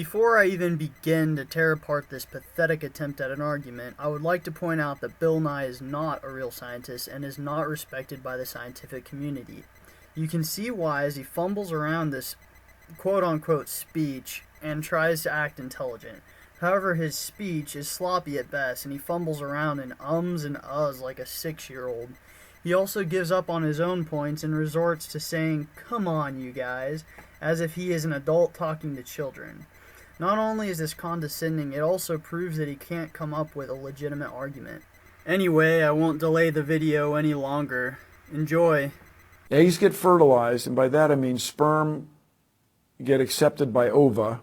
Before I even begin to tear apart this pathetic attempt at an argument, I would like to point out that Bill Nye is not a real scientist and is not respected by the scientific community. You can see why as he fumbles around this quote-unquote speech and tries to act intelligent. However, his speech is sloppy at best, and he fumbles around in ums and uhs like a 6-year-old. He also gives up on his own points and resorts to saying, "Come on, you guys," as if he is an adult talking to children. Not only is this condescending, it also proves that he can't come up with a legitimate argument. Anyway, I won't delay the video any longer. Enjoy. Eggs get fertilized, and by that I mean sperm get accepted by ova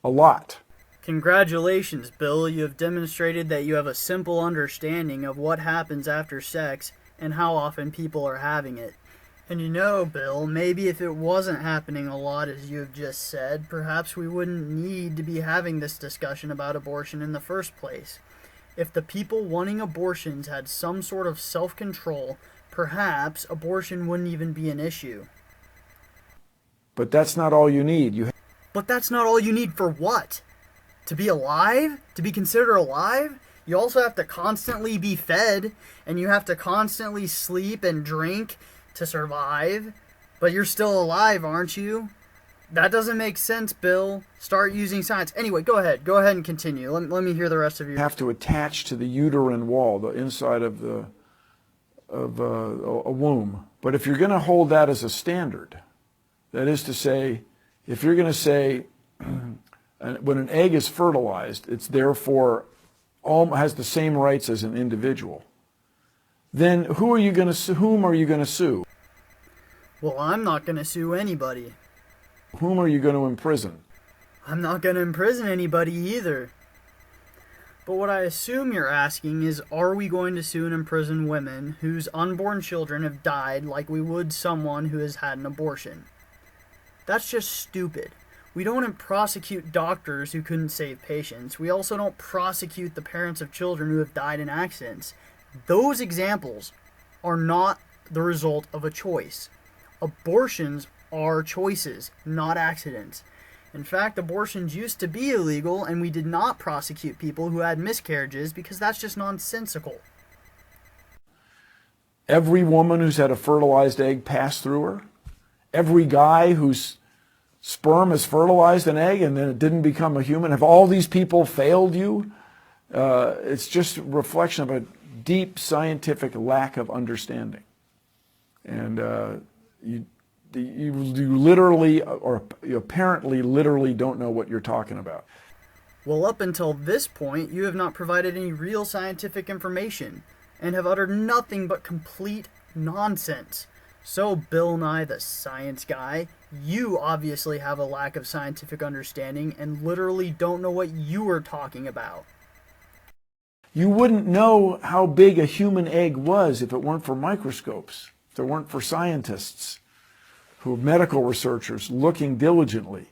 a lot. Congratulations, Bill. You have demonstrated that you have a simple understanding of what happens after sex and how often people are having it. And you know, Bill, maybe if it wasn't happening a lot as you have just said, perhaps we wouldn't need to be having this discussion about abortion in the first place. If the people wanting abortions had some sort of self-control, perhaps abortion wouldn't even be an issue. But that's not all you need. But that's not all you need for what? To be alive? To be considered alive? You also have to constantly be fed, and you have to constantly sleep and drink to survive. But you're still alive, aren't you? That doesn't make sense, Bill. Start using science. Anyway, go ahead. Go ahead and continue. Let me hear the rest of your... You have to attach to the uterine wall, the inside of a womb. But if you're going to hold that as a standard, that is to say, if you're going to say when an egg is fertilized, it's therefore has the same rights as an individual, then whom are you going to sue? Well, I'm not going to sue anybody. Whom are you going to imprison? I'm not going to imprison anybody either. But what I assume you're asking is, are we going to sue and imprison women whose unborn children have died like we would someone who has had an abortion? That's just stupid. We don't prosecute doctors who couldn't save patients. We also don't prosecute the parents of children who have died in accidents. Those examples are not the result of a choice. Abortions are choices, not accidents. In fact, abortions used to be illegal, and we did not prosecute people who had miscarriages because that's just nonsensical. Every woman who's had a fertilized egg pass through her, every guy whose sperm has fertilized an egg and then it didn't become a human, have all these people failed you? It's just a reflection of a deep scientific lack of understanding. And you literally, or you apparently literally don't know what you're talking about. Well, up until this point, you have not provided any real scientific information and have uttered nothing but complete nonsense. So, Bill Nye, the science guy, you obviously have a lack of scientific understanding and literally don't know what you are talking about. You wouldn't know how big a human egg was if it weren't for microscopes, if it weren't for scientists, who are medical researchers looking diligently.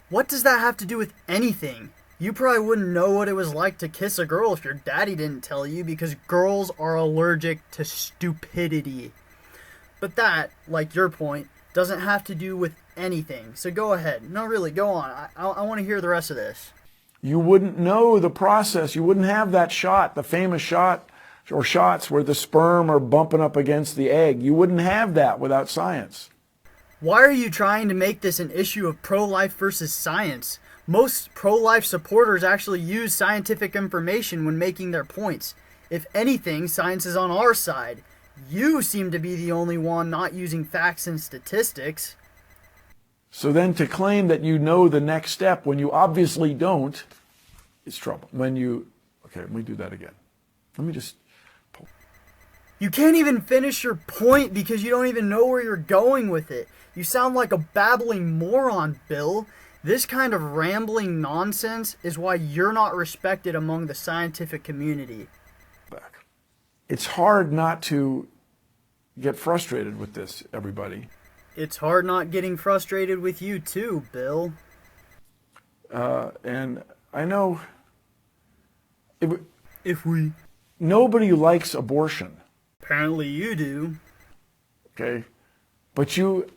What does that have to do with anything? You probably wouldn't know what it was like to kiss a girl if your daddy didn't tell you, because girls are allergic to stupidity. But that, like your point, doesn't have to do with anything. So go ahead. No, really, go on. I want to hear the rest of this. You wouldn't know the process. You wouldn't have that shot, the famous shot or shots where the sperm are bumping up against the egg. You wouldn't have that without science. Why are you trying to make this an issue of pro-life versus science? Most pro-life supporters actually use scientific information when making their points. If anything, science is on our side. You seem to be the only one not using facts and statistics. So then to claim that you know the next step when you obviously don't is trouble. Okay, let me do that again. Let me just... You can't even finish your point because you don't even know where you're going with it. You sound like a babbling moron, Bill. This kind of rambling nonsense is why you're not respected among the scientific community. It's hard not to get frustrated with this, everybody. It's hard not getting frustrated with you too, Bill. And I know nobody likes abortion. Apparently you do. Okay, but you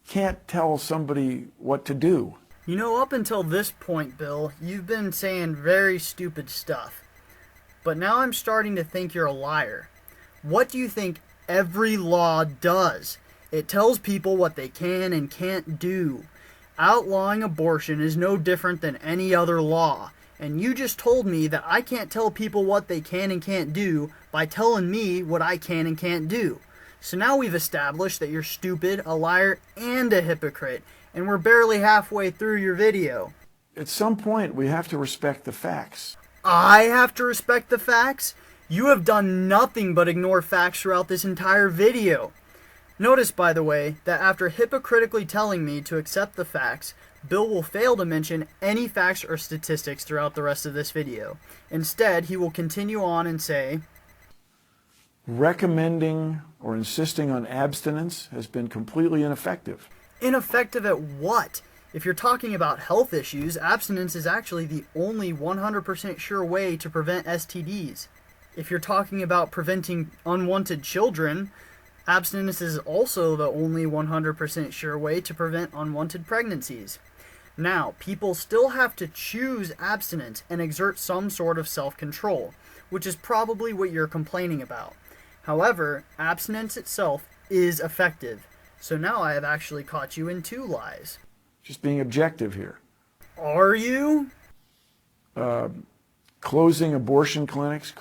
can't tell somebody what to do. You know, up until this point, Bill, you've been saying very stupid stuff. But now I'm starting to think you're a liar. What do you think every law does? It tells people what they can and can't do. Outlawing abortion is no different than any other law. And you just told me that I can't tell people what they can and can't do by telling me what I can and can't do. So now we've established that you're stupid, a liar, and a hypocrite. And we're barely halfway through your video. At some point, we have to respect the facts. I have to respect the facts? You have done nothing but ignore facts throughout this entire video. Notice, by the way, that after hypocritically telling me to accept the facts, Bill will fail to mention any facts or statistics throughout the rest of this video. Instead, he will continue on and say, recommending or insisting on abstinence has been completely ineffective. Ineffective at what? If you're talking about health issues, abstinence is actually the only 100% sure way to prevent STDs. If you're talking about preventing unwanted children, abstinence is also the only 100% sure way to prevent unwanted pregnancies. Now, people still have to choose abstinence and exert some sort of self-control, which is probably what you're complaining about. However, abstinence itself is effective. So now I have actually caught you in two lies. Just being objective here. Are you? Closing abortion clinics,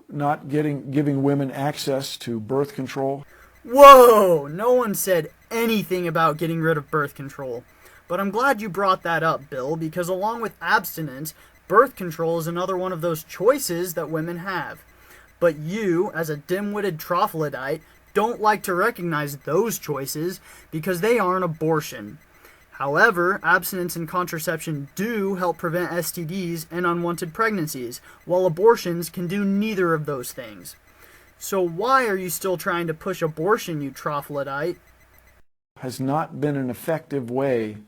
not giving women access to birth control. Whoa! No one said anything about getting rid of birth control. But I'm glad you brought that up, Bill, because along with abstinence, birth control is another one of those choices that women have. But you, as a dim-witted troglodyte, don't like to recognize those choices because they aren't abortion. However, abstinence and contraception do help prevent STDs and unwanted pregnancies, while abortions can do neither of those things. So why are you still trying to push abortion, you troglodyte? Has not been an effective way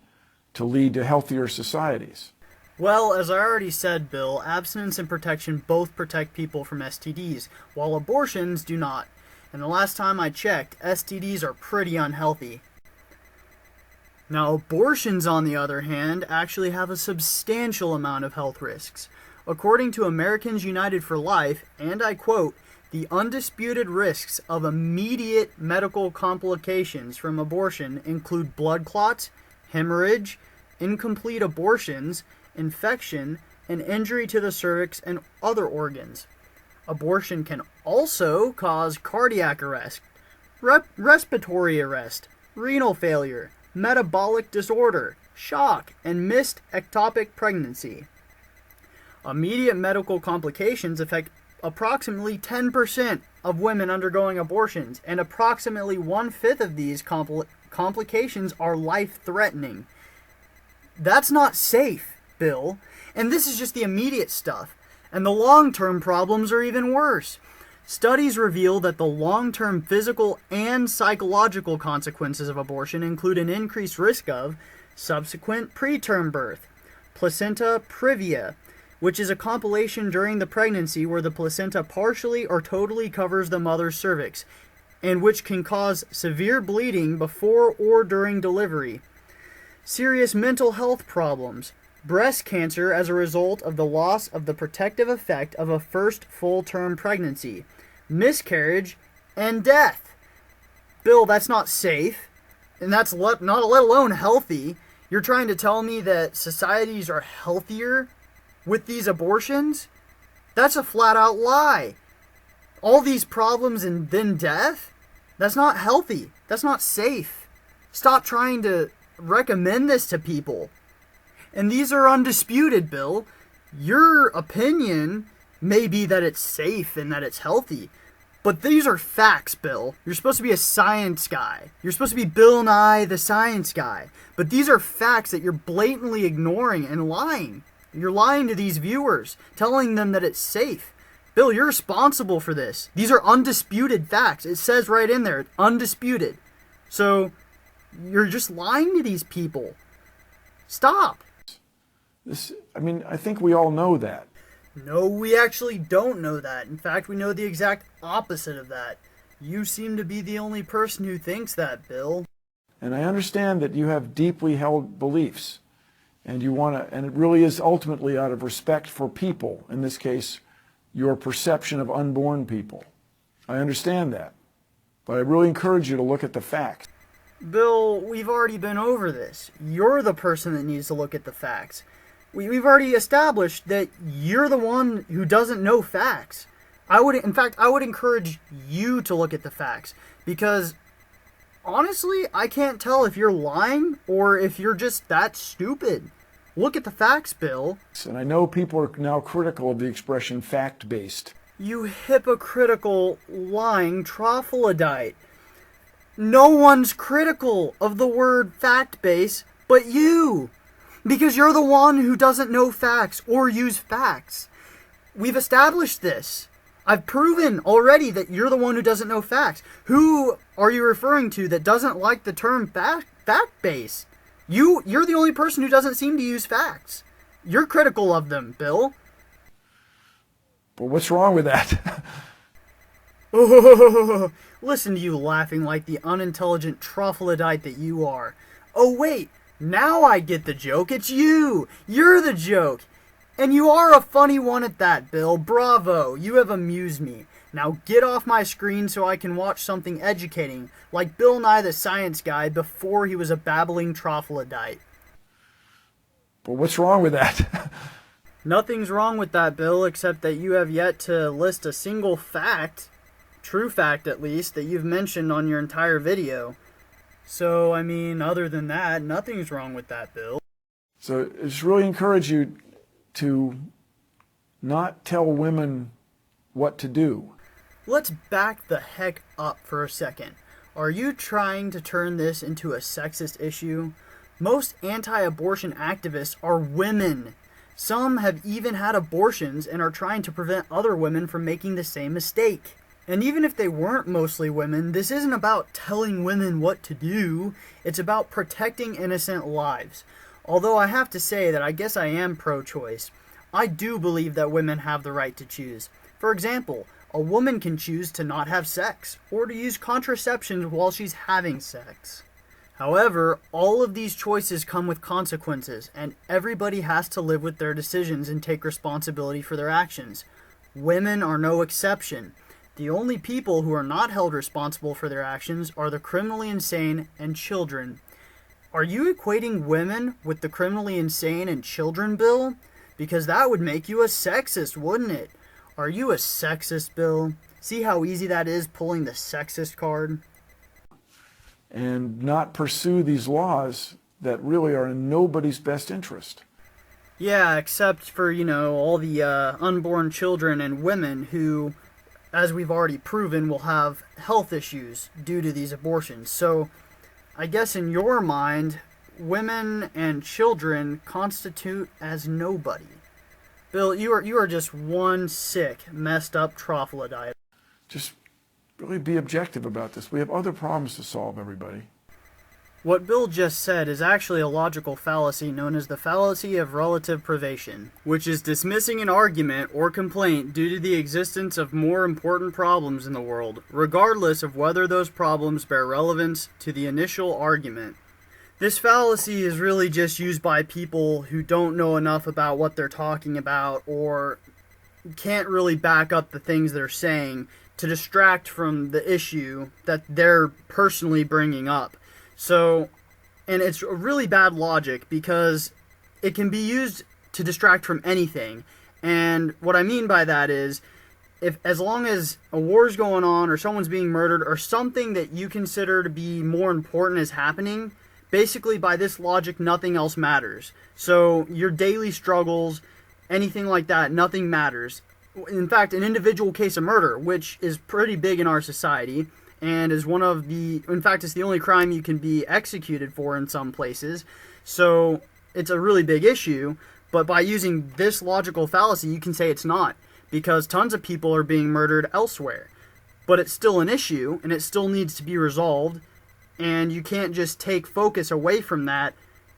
to lead to healthier societies. Well, as I already said, Bill, abstinence and protection both protect people from STDs, while abortions do not. And the last time I checked, STDs are pretty unhealthy. Now, abortions, on the other hand, actually have a substantial amount of health risks. According to Americans United for Life, and I quote, "The undisputed risks of immediate medical complications from abortion include blood clots, hemorrhage, incomplete abortions, infection, and injury to the cervix and other organs. Abortion can also cause cardiac arrest, respiratory arrest, renal failure, metabolic disorder, shock, and missed ectopic pregnancy. Immediate medical complications affect approximately 10% of women undergoing abortions, and approximately 1/5 of these complications are life-threatening." That's not safe, Bill. And this is just the immediate stuff. And the long-term problems are even worse. Studies reveal that the long-term physical and psychological consequences of abortion include an increased risk of subsequent preterm birth, placenta previa, which is a compilation during the pregnancy where the placenta partially or totally covers the mother's cervix, and which can cause severe bleeding before or during delivery. Serious mental health problems, breast cancer as a result of the loss of the protective effect of a first full-term pregnancy, miscarriage, and death. Bill, that's not safe, and that's not let alone healthy. You're trying to tell me that societies are healthier with these abortions? That's a flat-out lie. All these problems and then death? That's not healthy. That's not safe. Stop trying to recommend this to people. And these are undisputed, Bill. Your opinion may be that it's safe and that it's healthy, but these are facts, Bill. You're supposed to be a science guy. You're supposed to be Bill Nye, the science guy. But these are facts that you're blatantly ignoring and lying. You're lying to these viewers, telling them that it's safe. Bill, you're responsible for this. These are undisputed facts. It says right in there, undisputed. So, you're just lying to these people. Stop. I think we all know that. No, we actually don't know that. In fact, we know the exact opposite of that. You seem to be the only person who thinks that, Bill. And I understand that you have deeply held beliefs, and you want to, and it really is ultimately out of respect for people, in this case, your perception of unborn people. I understand that, but I really encourage you to look at the facts. Bill, we've already been over this. You're the person that needs to look at the facts. We've already established that you're the one who doesn't know facts. In fact, I would encourage you to look at the facts, because honestly, I can't tell if you're lying or if you're just that stupid. Look at the facts, Bill. And I know people are now critical of the expression fact-based. You hypocritical, lying troglodyte. No one's critical of the word fact-based but you, because you're the one who doesn't know facts or use facts. We've established this. I've proven already that you're the one who doesn't know facts. Who are you referring to that doesn't like the term fact-based? You're the only person who doesn't seem to use facts. You're critical of them, Bill. But what's wrong with that? Oh, listen to you laughing like the unintelligent troglodyte that you are. Oh wait, now I get the joke. It's you. You're the joke. And you are a funny one at that, Bill. Bravo. You have amused me. Now get off my screen so I can watch something educating, like Bill Nye the Science Guy before he was a babbling troglodyte. But what's wrong with that? Nothing's wrong with that, Bill, except that you have yet to list a single fact, true fact at least, that you've mentioned on your entire video. So, I mean, other than that, nothing's wrong with that, Bill. So I just really encourage you to not tell women what to do. Let's back the heck up for a second. Are you trying to turn this into a sexist issue? Most anti-abortion activists are women. Some have even had abortions and are trying to prevent other women from making the same mistake. And even if they weren't mostly women, this isn't about telling women what to do. It's about protecting innocent lives. Although I have to say that I guess I am pro-choice. I do believe that women have the right to choose. For example, a woman can choose to not have sex, or to use contraception while she's having sex. However, all of these choices come with consequences, and everybody has to live with their decisions and take responsibility for their actions. Women are no exception. The only people who are not held responsible for their actions are the criminally insane and children. Are you equating women with the criminally insane and children, Bill? Because that would make you a sexist, wouldn't it? Are you a sexist, Bill? See how easy that is, pulling the sexist card? And not pursue these laws that really are in nobody's best interest. Yeah, except for, all the unborn children and women who, as we've already proven, will have health issues due to these abortions. So, I guess in your mind, women and children constitute as nobody. Bill, you are just one sick, messed up troglodyte. Just really be objective about this. We have other problems to solve, everybody. What Bill just said is actually a logical fallacy known as the fallacy of relative privation, which is dismissing an argument or complaint due to the existence of more important problems in the world, regardless of whether those problems bear relevance to the initial argument. This fallacy is really just used by people who don't know enough about what they're talking about or can't really back up the things they're saying to distract from the issue that they're personally bringing up. So, and it's a really bad logic because it can be used to distract from anything. And what I mean by that is, as long as a war's going on or someone's being murdered or something that you consider to be more important is happening, basically by this logic, nothing else matters. So your daily struggles, anything like that, nothing matters. In fact, an individual case of murder, which is pretty big in our society, and is in fact, it's the only crime you can be executed for in some places. So it's a really big issue, but by using this logical fallacy, you can say it's not, because tons of people are being murdered elsewhere. But it's still an issue, and it still needs to be resolved, and you can't just take focus away from that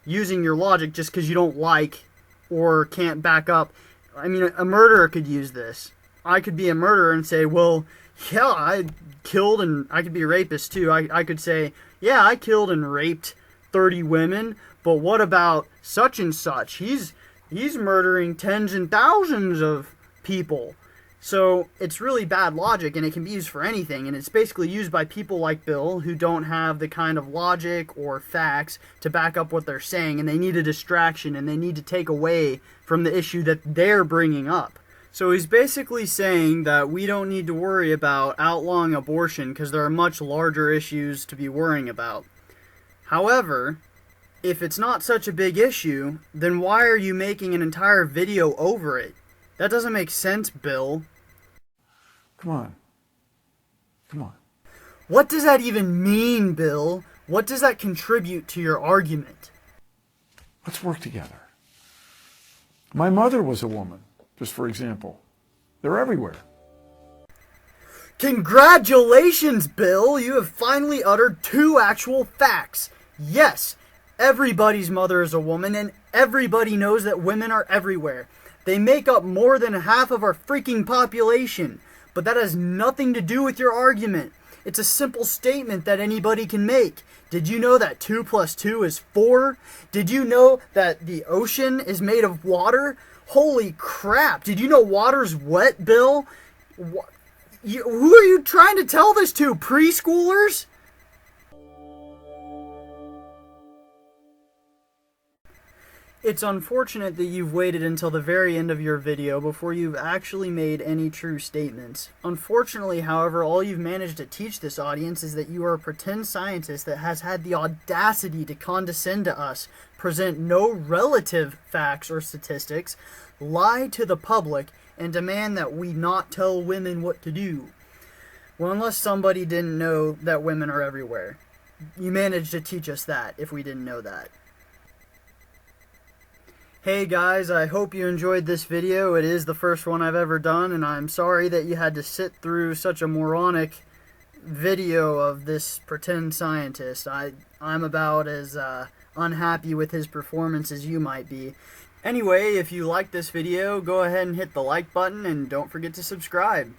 using your logic just because you don't like or can't back up. I mean, a murderer could use this. I could be a murderer and say, well, yeah, I killed, and I could be a rapist too. I could say, yeah, I killed and raped 30 women, but what about such and such? He's murdering tens and thousands of people. So it's really bad logic, and it can be used for anything, and it's basically used by people like Bill who don't have the kind of logic or facts to back up what they're saying, and they need a distraction, and they need to take away from the issue that they're bringing up. So he's basically saying that we don't need to worry about outlawing abortion because there are much larger issues to be worrying about. However, if it's not such a big issue, then why are you making an entire video over it? That doesn't make sense, Bill. Come on. Come on. What does that even mean, Bill? What does that contribute to your argument? Let's work together. My mother was a woman, just for example. They're everywhere. Congratulations, Bill! You have finally uttered two actual facts. Yes, everybody's mother is a woman, and everybody knows that women are everywhere. They make up more than half of our freaking population. But that has nothing to do with your argument. It's a simple statement that anybody can make. Did you know that 2 + 2 is 4? Did you know that the ocean is made of water? Holy crap. Did you know water's wet, Bill? Who are you trying to tell this to? Preschoolers? It's unfortunate that you've waited until the very end of your video before you've actually made any true statements. Unfortunately, however, all you've managed to teach this audience is that you are a pretend scientist that has had the audacity to condescend to us, present no relative facts or statistics, lie to the public, and demand that we not tell women what to do. Well, unless somebody didn't know that women are everywhere. You managed to teach us that, if we didn't know that. Hey guys, I hope you enjoyed this video. It is the first one I've ever done, and I'm sorry that you had to sit through such a moronic video of this pretend scientist. I'm about as unhappy with his performance as you might be. Anyway, if you liked this video, go ahead and hit the like button, and don't forget to subscribe.